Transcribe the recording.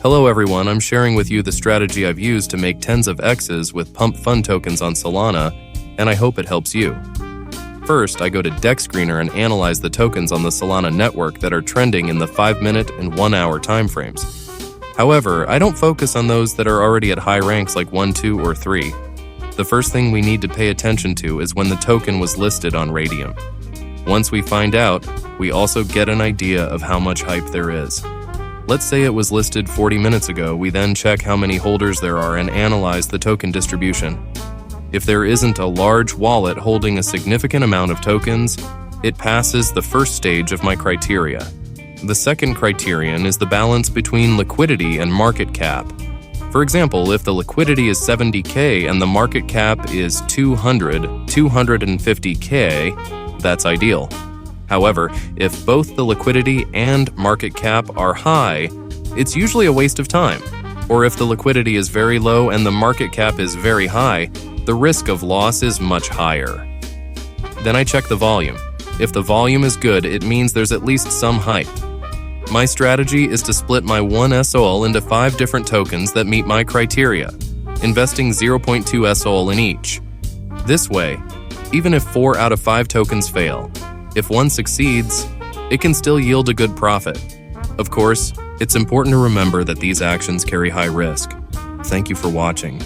Hello everyone, I'm sharing with you the strategy I've used to make tens of X's with Pump.Fun tokens on Solana, and I hope it helps you. First, I go to Dex Screener and analyze the tokens on the Solana network that are trending in the 5-minute and 1-hour timeframes. However, I don't focus on those that are already at high ranks like 1, 2, or 3. The first thing we need to pay attention to is when the token was listed on Radium. Once we find out, we also get an idea of how much hype there is. Let's say it was listed 40 minutes ago. We then check how many holders there are and analyze the token distribution. If there isn't a large wallet holding a significant amount of tokens, it passes the first stage of my criteria. The second criterion is the balance between liquidity and market cap. For example, if the liquidity is 70K and the market cap is 250K, that's ideal. However, if both the liquidity and market cap are high, it's usually a waste of time. Or if the liquidity is very low and the market cap is very high, the risk of loss is much higher. Then I check the volume. If the volume is good, it means there's at least some hype. My strategy is to split my 1 SOL into 5 different tokens that meet my criteria, investing 0.2 SOL in each. This way, even if 4 out of 5 tokens fail, if one succeeds, it can still yield a good profit. Of course, it's important to remember that these actions carry high risk. Thank you for watching.